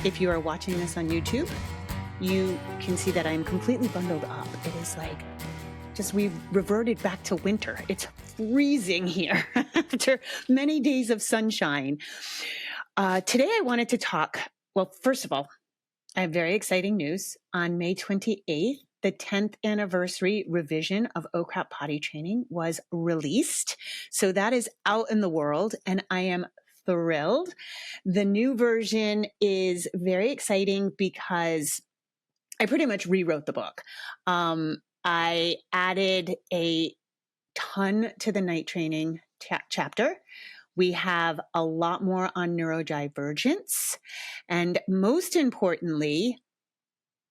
If you are watching this on YouTube, you can see that I'm completely bundled up. It is like, we've reverted back to winter. It's freezing here after many days of sunshine. Today I wanted to talk, well, first of all, I have very exciting news. On May 28th, the 10th anniversary revision of OCRAP Potty Training was released. So that is out in the world, and I am thrilled. The new version is very exciting because I pretty much rewrote the book. I added a ton to the night training chapter. We have a lot more on neurodivergence. And most importantly,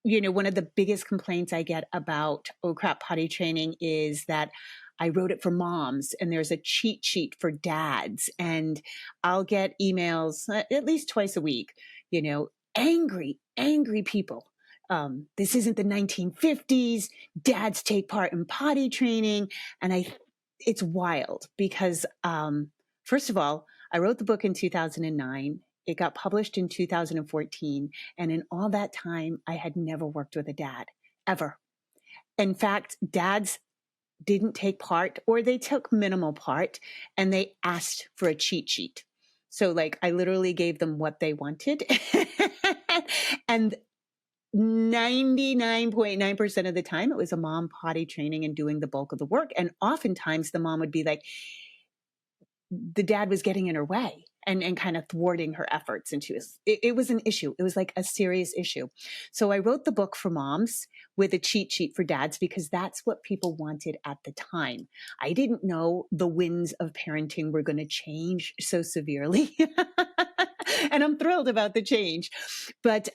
one of the biggest complaints I get about OCRAP potty training is that I wrote it for moms and there's a cheat sheet for dads. And I'll get emails at least twice a week, angry people. This isn't the 1950s. Dads take part in potty training. And it's wild because, first of all, I wrote the book in 2009. It got published in 2014. And in all that time, I had never worked with a dad, ever. In fact, dads didn't take part, or they took minimal part, and they asked for a cheat sheet. So I literally gave them what they wanted. And 99.9% of the time, it was a mom potty training and doing the bulk of the work. And oftentimes the mom would be like, the dad was getting in her way and kind of thwarting her efforts. And it was an issue. It was like a serious issue. So I wrote the book for moms with a cheat sheet for dads because that's what people wanted at the time. I didn't know the winds of parenting were going to change so severely. And I'm thrilled about the change. But,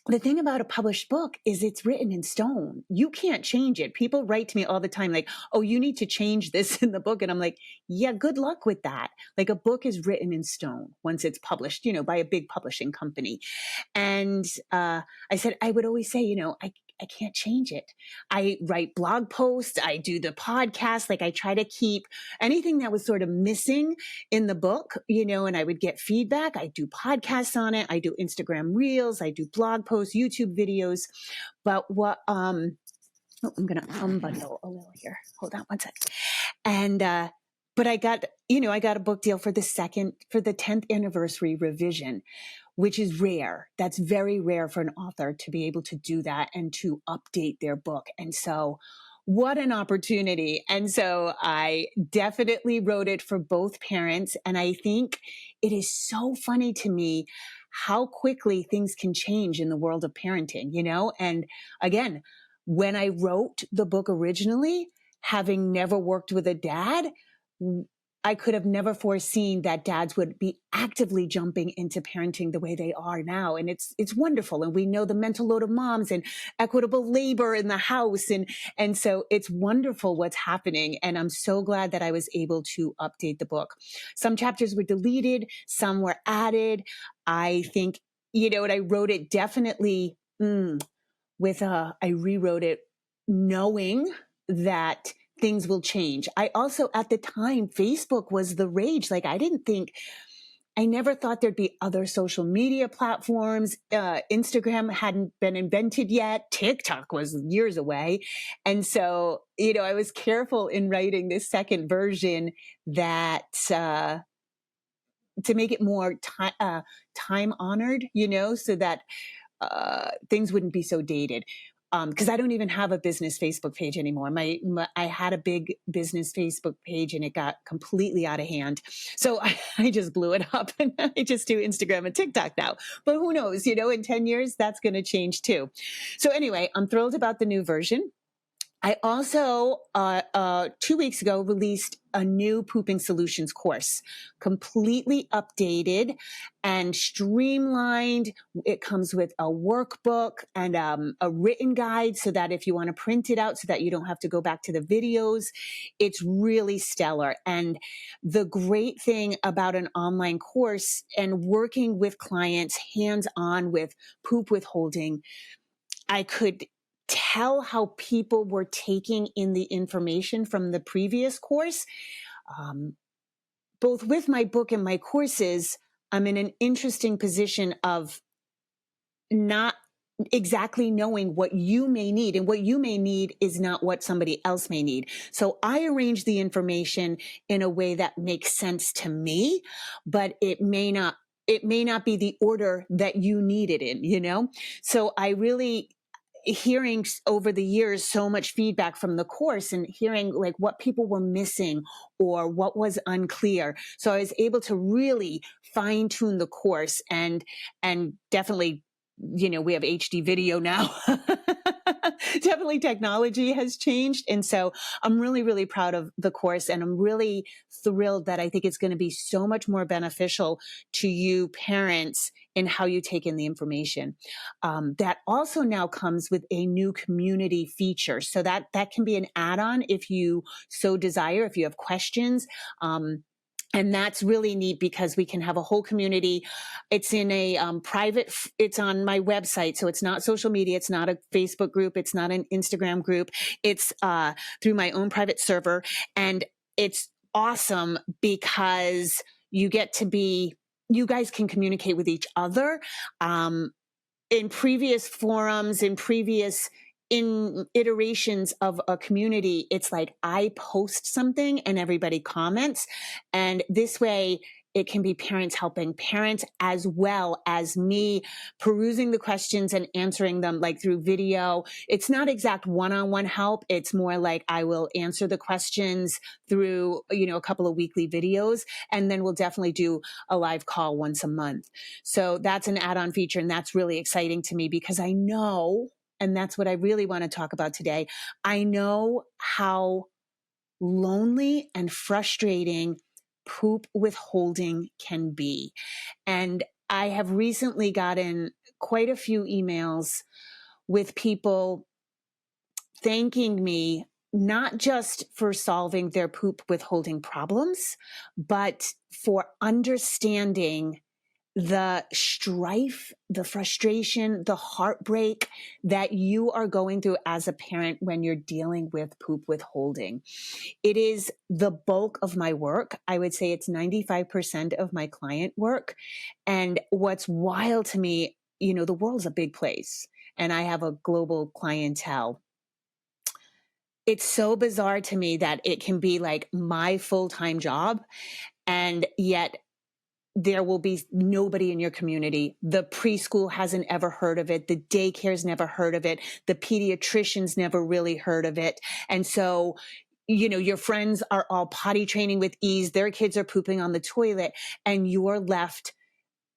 the thing about a published book is it's written in stone. You can't change it. People write to me all the time like, oh, you need to change this in the book. And I'm like, yeah, good luck with that. A book is written in stone once it's published, by a big publishing company. And I said, I would always say, I can't change it. I write blog posts. I do the podcast. I try to keep anything that was sort of missing in the book, and I would get feedback. I do podcasts on it. I do Instagram reels. I do blog posts, YouTube videos. But I'm going to unbundle a little here. Hold on one second. And, but I got a book deal for the 10th anniversary revision, which is rare. That's very rare for an author to be able to do that and to update their book. And so what an opportunity. And so I definitely wrote it for both parents. And I think it is so funny to me how quickly things can change in the world of parenting, And again, when I wrote the book originally, having never worked with a dad, I could have never foreseen that dads would be actively jumping into parenting the way they are now. And it's wonderful. And we know the mental load of moms and equitable labor in the house. And so it's wonderful what's happening. And I'm so glad that I was able to update the book. Some chapters were deleted. Some were added. I think, and I wrote it definitely I rewrote it knowing that things will change. I also, at the time, Facebook was the rage. I never thought there'd be other social media platforms. Instagram hadn't been invented yet. TikTok was years away. And so, I was careful in writing this second version that, to make it more time honored, so that, things wouldn't be so dated. Because I don't even have a business Facebook page anymore. I had a big business Facebook page and it got completely out of hand. So I just blew it up and I just do Instagram and TikTok now. But who knows, in 10 years, that's going to change too. So anyway, I'm thrilled about the new version. I also, 2 weeks ago, released a new pooping solutions course, completely updated and streamlined. It comes with a workbook and a written guide so that if you want to print it out so that you don't have to go back to the videos, it's really stellar. And the great thing about an online course and working with clients hands-on with poop withholding, I could tell how people were taking in the information from the previous course. Both with my book and my courses, I'm in an interesting position of not exactly knowing what you may need, and what you may need is not what somebody else may need. So I arrange the information in a way that makes sense to me, but it may not be the order that you need it in, So I really, hearing over the years so much feedback from the course and hearing like what people were missing or what was unclear, so I was able to really fine tune the course, and definitely, we have HD video now. Definitely technology has changed. And so I'm really, really proud of the course, and I'm really thrilled that I think it's going to be so much more beneficial to you parents in how you take in the information. That also now comes with a new community feature. So that can be an add-on if you so desire, if you have questions. And that's really neat because we can have a whole community. It's in a it's on my website. So it's not social media. It's not a Facebook group. It's not an Instagram group. It's through my own private server. And it's awesome because you guys can communicate with each other. In previous forums, in iterations of a community, it's like I post something and everybody comments. And this way it can be parents helping parents, as well as me perusing the questions and answering them like through video. It's not exact one-on-one help. It's more like I will answer the questions through, a couple of weekly videos, and then we'll definitely do a live call once a month. So that's an add-on feature, and that's really exciting to me because I know, and that's what I really want to talk about today, I know how lonely and frustrating poop withholding can be. And I have recently gotten quite a few emails with people thanking me, not just for solving their poop withholding problems, but for understanding the strife, the frustration, the heartbreak that you are going through as a parent when you're dealing with poop withholding. It is the bulk of my work. I would say it's 95% of my client work. And what's wild to me, the world's a big place and I have a global clientele. It's so bizarre to me that it can be like my full-time job, and yet there will be nobody in your community. The preschool hasn't ever heard of it. The daycare's never heard of it. The pediatrician's never really heard of it. And so, your friends are all potty training with ease. Their kids are pooping on the toilet, and you're left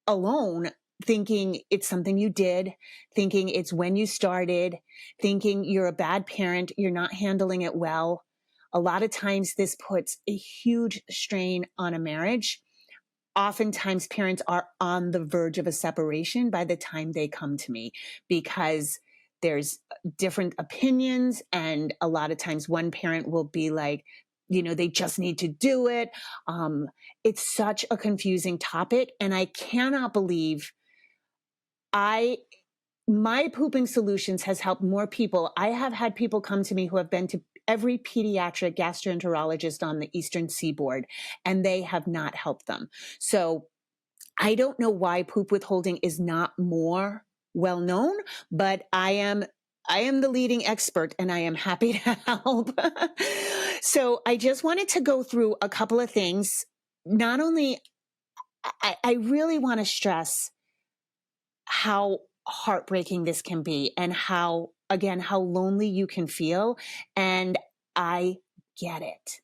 alone thinking it's something you did, thinking it's when you started, thinking you're a bad parent, you're not handling it well. A lot of times this puts a huge strain on a marriage. Oftentimes parents are on the verge of a separation by the time they come to me because there's different opinions. And a lot of times one parent will be like, they just need to do it. It's such a confusing topic. And I cannot believe my pooping solutions has helped more people. I have had people come to me who have been to every pediatric gastroenterologist on the Eastern Seaboard, and they have not helped them. So I don't know why poop withholding is not more well known, but I am the leading expert and I am happy to help. So I just wanted to go through a couple of things. Not only, I really want to stress how heartbreaking this can be and how lonely you can feel. And I get it.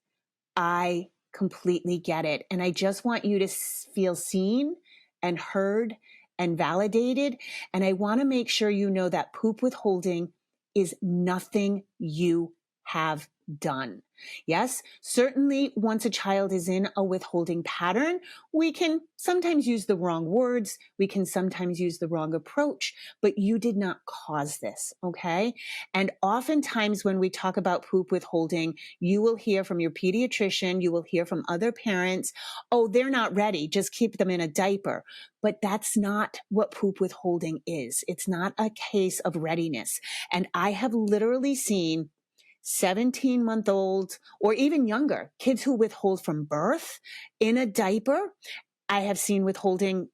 I completely get it. And I just want you to feel seen and heard and validated. And I want to make sure you know that poop withholding is nothing you have done. Yes, certainly once a child is in a withholding pattern, we can sometimes use the wrong words. We can sometimes use the wrong approach, but you did not cause this. Okay. And oftentimes when we talk about poop withholding, you will hear from your pediatrician, you will hear from other parents, oh, they're not ready. Just keep them in a diaper. But that's not what poop withholding is. It's not a case of readiness. And I have literally seen 17-month-old or even younger kids who withhold from birth in a diaper. I have seen withholding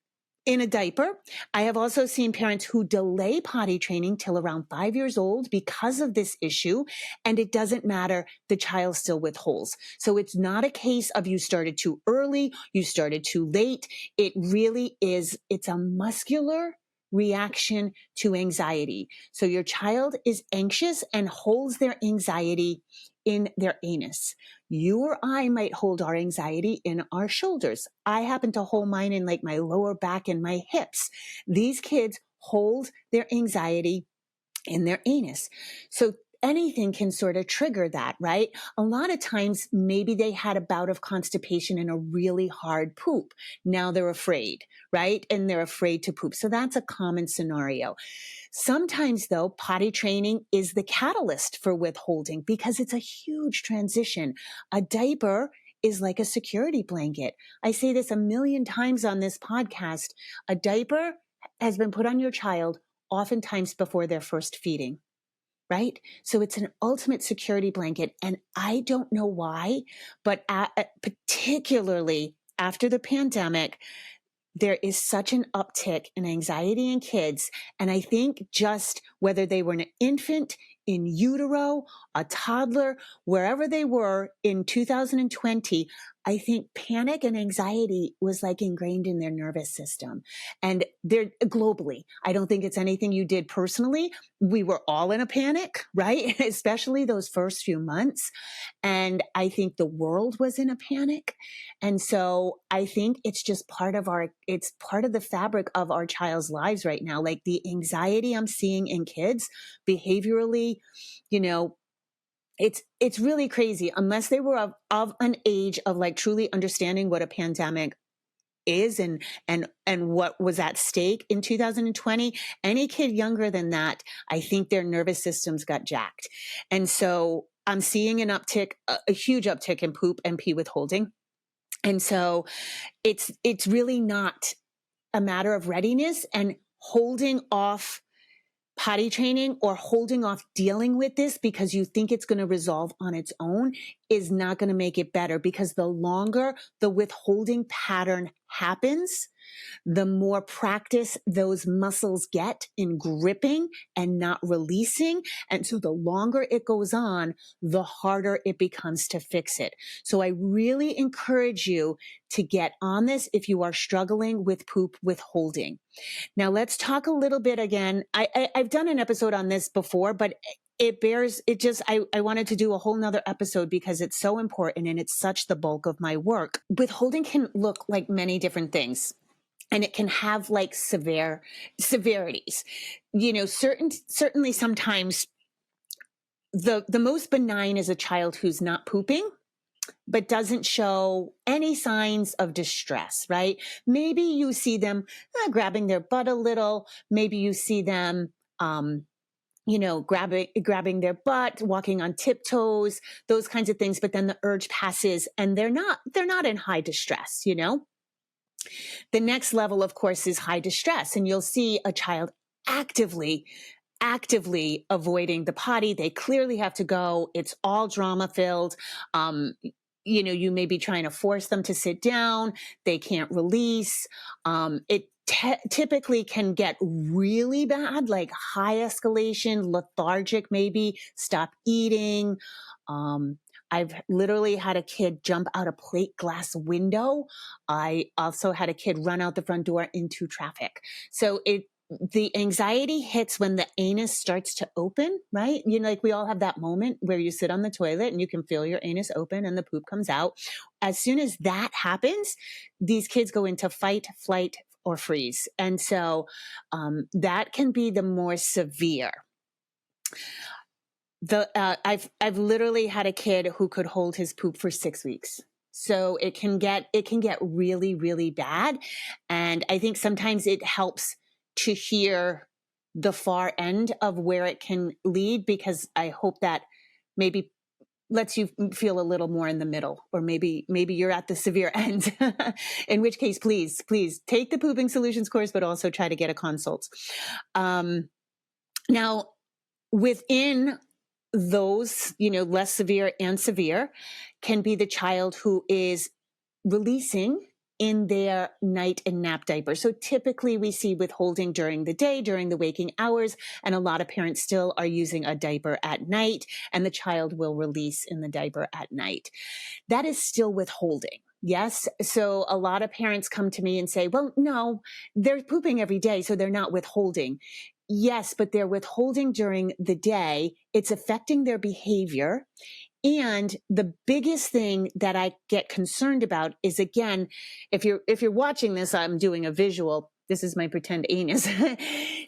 in a diaper. I have also seen parents who delay potty training till around 5 years old because of this issue. And it doesn't matter, the child still withholds. So it's not a case of you started too early, you started too late. It really is, it's a muscular reaction to anxiety. So your child is anxious and holds their anxiety in their anus. You or I might hold our anxiety in our shoulders. I happen to hold mine in like my lower back and my hips. These kids hold their anxiety in their anus. So anything can sort of trigger that, right? A lot of times, maybe they had a bout of constipation and a really hard poop. Now they're afraid, right? And they're afraid to poop. So that's a common scenario. Sometimes, though, potty training is the catalyst for withholding because it's a huge transition. A diaper is like a security blanket. I say this a million times on this podcast. A diaper has been put on your child oftentimes before their first feeding, right? So it's an ultimate security blanket. And I don't know why, but particularly after the pandemic, there is such an uptick in anxiety in kids. And I think just whether they were an infant, in utero, a toddler, wherever they were in 2020, I think panic and anxiety was like ingrained in their nervous system. And they're globally. I don't think it's anything you did personally. We were all in a panic, right? Especially those first few months. And I think the world was in a panic. And so I think it's just it's part of the fabric of our child's lives right now. Like the anxiety I'm seeing in kids behaviorally, it's really crazy. Unless they were of an age of like truly understanding what a pandemic is and what was at stake in 2020, any kid younger than that, I think their nervous systems got jacked. And so I'm seeing an uptick, a huge uptick in poop and pee withholding. And so it's really not a matter of readiness, and holding off potty training or holding off dealing with this because you think it's going to resolve on its own is not going to make it better, because the longer the withholding pattern happens, the more practice those muscles get in gripping and not releasing. And so the longer it goes on, the harder it becomes to fix it. So I really encourage you to get on this if you are struggling with poop withholding. Now let's talk a little bit again. I've done an episode on this before, but I wanted to do a whole nother episode because it's so important and it's such the bulk of my work. Withholding can look like many different things. And it can have like severities. Certainly sometimes the most benign is a child who's not pooping, but doesn't show any signs of distress, right? Maybe you see them grabbing their butt a little. Maybe you see them, grabbing their butt, walking on tiptoes, those kinds of things. But then the urge passes and they're not in high distress, The next level, of course, is high distress. And you'll see a child actively avoiding the potty. They clearly have to go. It's all drama filled. You may be trying to force them to sit down. They can't release. It typically can get really bad, like high escalation, lethargic, maybe stop eating. I've literally had a kid jump out a plate glass window. I also had a kid run out the front door into traffic. So the anxiety hits when the anus starts to open, right? Like we all have that moment where you sit on the toilet and you can feel your anus open and the poop comes out. As soon as that happens, these kids go into fight, flight, or freeze. And so that can be the more severe. I've literally had a kid who could hold his poop for 6 weeks. So it can get really, really bad. And I think sometimes it helps to hear the far end of where it can lead, because I hope that maybe lets you feel a little more in the middle, or maybe you're at the severe end, in which case, please take the Pooping Solutions course, but also try to get a consult. Now, within those, less severe and severe, can be the child who is releasing in their night and nap diaper. So typically we see withholding during the day, during the waking hours, and a lot of parents still are using a diaper at night, and the child will release in the diaper at night. That is still withholding. Yes. So a lot of parents come to me and say, well, no, they're pooping every day, so they're not withholding. Yes, but they're withholding during the day. It's affecting their behavior. And the biggest thing that I get concerned about is, again, if you're watching this, I'm doing a visual. This is my pretend anus.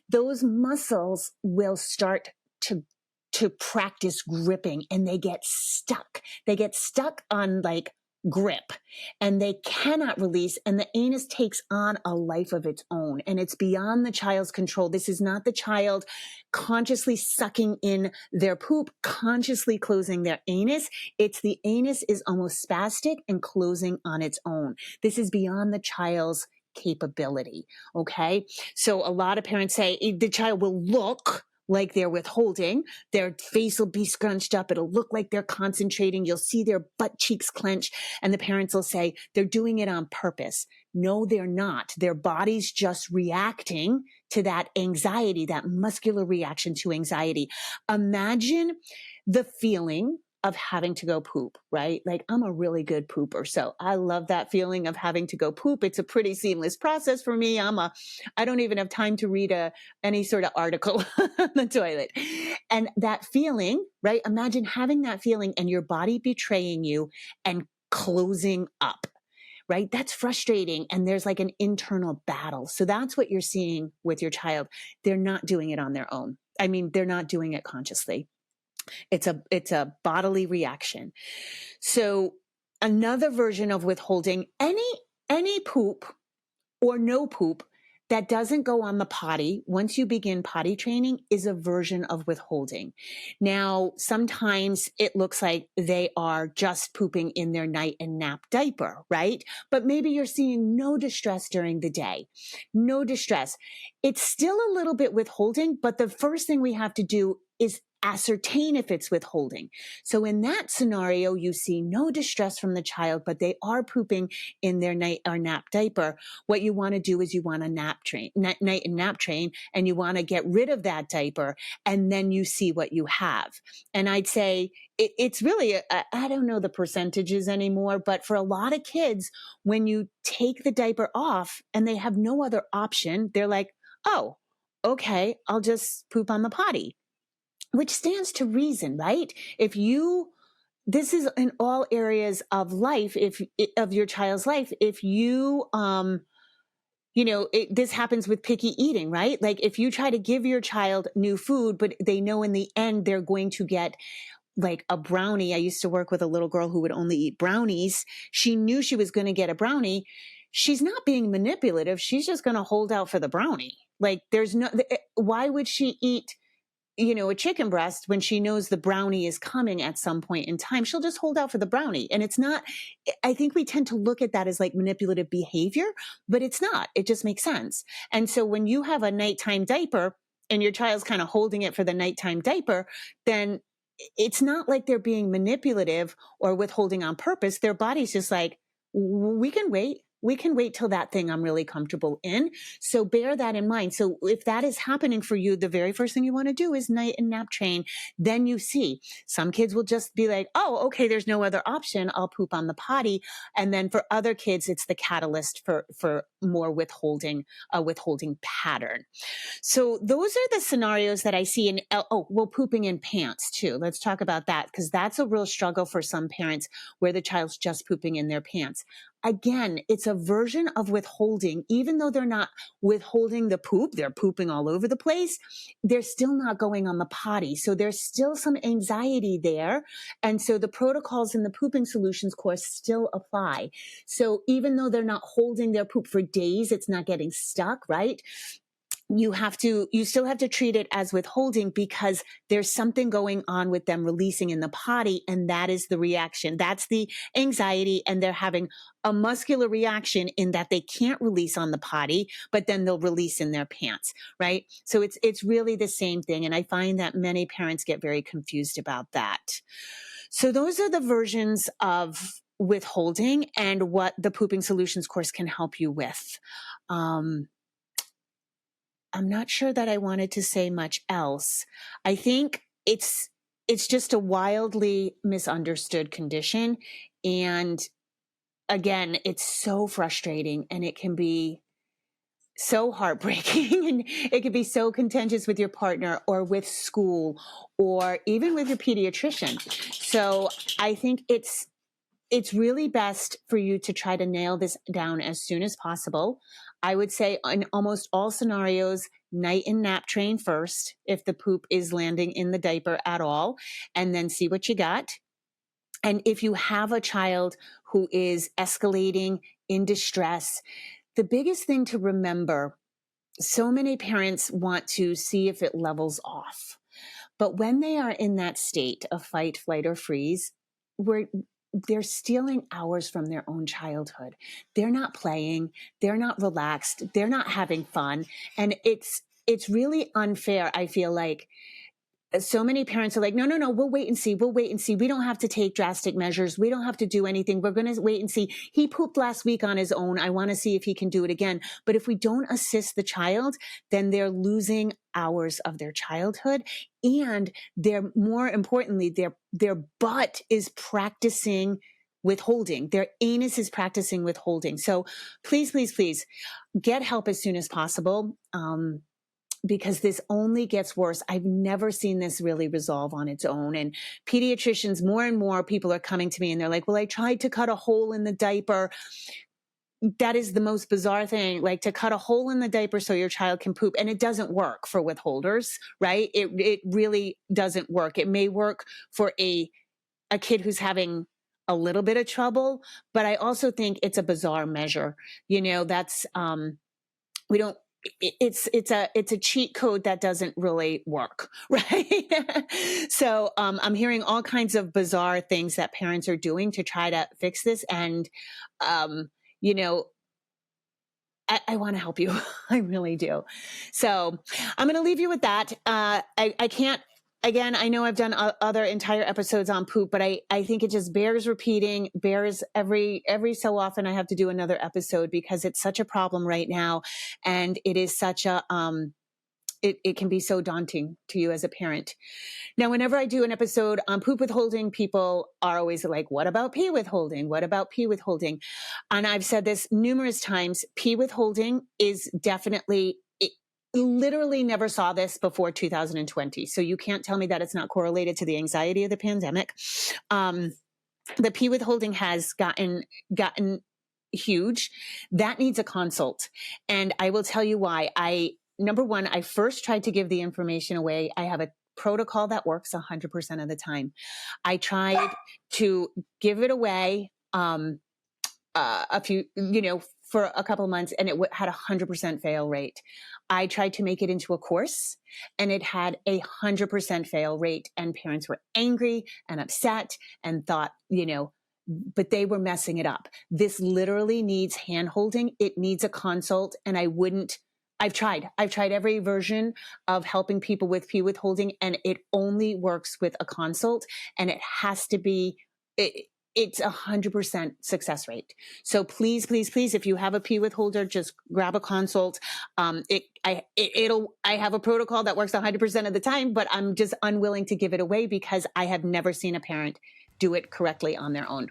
Those muscles will start to practice gripping, and they get stuck. They get stuck on like grip, and they cannot release, and the anus takes on a life of its own, and it's beyond the child's control. This is not the child consciously sucking in their poop, consciously closing their anus. It's the anus is almost spastic and closing on its own. This is beyond the child's capability. Okay. So a lot of parents say the child will look like they're withholding. Their face will be scrunched up. It'll look like they're concentrating. You'll see their butt cheeks clench, and the parents will say they're doing it on purpose. No, they're not. Their body's just reacting to that anxiety, that muscular reaction to anxiety. Imagine the feeling of having to go poop, right? Like, I'm a really good pooper. So I love that feeling of having to go poop. It's a pretty seamless process for me. I don't even have time to read any sort of article on the toilet. And that feeling, right? Imagine having that feeling and your body betraying you and closing up, right? That's frustrating. And there's like an internal battle. So that's what you're seeing with your child. They're not doing it on their own. I mean, they're not doing it consciously. It's a bodily reaction. So another version of withholding, any poop or no poop that doesn't go on the potty once you begin potty training is a version of withholding. Now, sometimes it looks like they are just pooping in their night and nap diaper, right? But maybe you're seeing no distress during the day. No distress. It's still a little bit withholding, but the first thing we have to do is ascertain if it's withholding. So in that scenario, you see no distress from the child, but they are pooping in their night or nap diaper. What you want to do is you want to night and nap train, and you want to get rid of that diaper, and then you see what you have. And I'd say it's really, I don't know the percentages anymore, but for a lot of kids, when you take the diaper off and they have no other option, they're like, oh, okay, I'll just poop on the potty. Which stands to reason, right? This is in all areas of life, of your child's life. If you, this happens with picky eating, right? Like if you try to give your child new food, but they know in the end they're going to get like a brownie. I used to work with a little girl who would only eat brownies. She knew she was going to get a brownie. She's not being manipulative. She's just going to hold out for the brownie. Like why would she eat a chicken breast when she knows the brownie is coming at some point in time? She'll just hold out for the brownie. And it's not, I think we tend to look at that as like manipulative behavior, but it's not. It just makes sense. And so when you have a nighttime diaper and your child's kind of holding it for the nighttime diaper, then it's not like they're being manipulative or withholding on purpose. Their body's just like, we can wait. We can wait till that thing I'm really comfortable in. So bear that in mind. So if that is happening for you, the very first thing you want to do is night and nap train. Then you see some kids will just be like, oh, okay, there's no other option. I'll poop on the potty. And then for other kids, it's the catalyst for more withholding, a withholding pattern. So those are the scenarios that I see in, pooping in pants too. Let's talk about that, because that's a real struggle for some parents where the child's just pooping in their pants. Again, it's a version of withholding. Even though they're not withholding the poop, they're pooping all over the place, they're still not going on the potty. So there's still some anxiety there. And so the protocols in the pooping solutions course still apply. So even though they're not holding their poop for days, it's not getting stuck, right? You still have to treat it as withholding, because there's something going on with them releasing in the potty. And that is the reaction. That's the anxiety. And they're having a muscular reaction in that they can't release on the potty, but then they'll release in their pants, right? So it's really the same thing. And I find that many parents get very confused about that. So those are the versions of withholding and what the Pooping Solutions course can help you with. I'm not sure that I wanted to say much else. I think it's just a wildly misunderstood condition. And again, it's so frustrating, and it can be so heartbreaking, and it can be so contentious with your partner or with school or even with your pediatrician. So I think it's really best for you to try to nail this down as soon as possible. I would say in almost all scenarios, night and nap train first if the poop is landing in the diaper at all, and then see what you got. And if you have a child who is escalating in distress, the biggest thing to remember, so many parents want to see if it levels off. But when they are in that state of fight, flight, or freeze, they're stealing hours from their own childhood. They're not playing. They're not relaxed. They're not having fun. And it's really unfair, I feel like. So many parents are like, no, we'll wait and see. We'll wait and see. We don't have to take drastic measures. We don't have to do anything. We're going to wait and see. He pooped last week on his own. I want to see if he can do it again. But if we don't assist the child, then they're losing hours of their childhood. And they're, more importantly, their butt is practicing withholding. Their anus is practicing withholding. So please, please, please get help as soon as possible. Because this only gets worse. I've never seen this really resolve on its own. And pediatricians, more and more people are coming to me and they're like, well, I tried to cut a hole in the diaper. That is the most bizarre thing, like to cut a hole in the diaper so your child can poop. And it doesn't work for withholders, right? It really doesn't work. It may work for a kid who's having a little bit of trouble, but I also think it's a bizarre measure. That's, it's a cheat code that doesn't really work, right? So I'm hearing all kinds of bizarre things that parents are doing to try to fix this. And, I want to help you. I really do. So I'm going to leave you with that. I can't, again, I know I've done other entire episodes on poop, but I think it just bears repeating, bears every so often I have to do another episode because it's such a problem right now. And it is such a, it can be so daunting to you as a parent. Now, whenever I do an episode on poop withholding, people are always like, what about pee withholding? What about pee withholding? And I've said this numerous times, pee withholding is definitely, literally never saw this before 2020. So you can't tell me that it's not correlated to the anxiety of the pandemic. The pee withholding has gotten huge. That needs a consult. And I will tell you why. Number one, I first tried to give the information away. I have a protocol that works 100% of the time. I tried to give it away a few, for a couple of months, and it had 100% fail rate. I tried to make it into a course, and it had 100% fail rate, and parents were angry and upset and thought, but they were messing it up. This literally needs hand-holding. It needs a consult, and I've tried every version of helping people with pee withholding, and it only works with a consult, and it has to be, it's 100% success rate. So please, please, please, if you have a pee withholder, just grab a consult. I have a protocol that works 100% of the time, but I'm just unwilling to give it away because I have never seen a parent do it correctly on their own.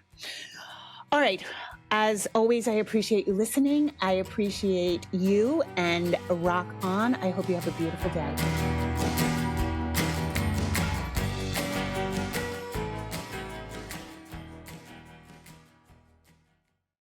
All right. As always, I appreciate you listening. I appreciate you, and rock on. I hope you have a beautiful day.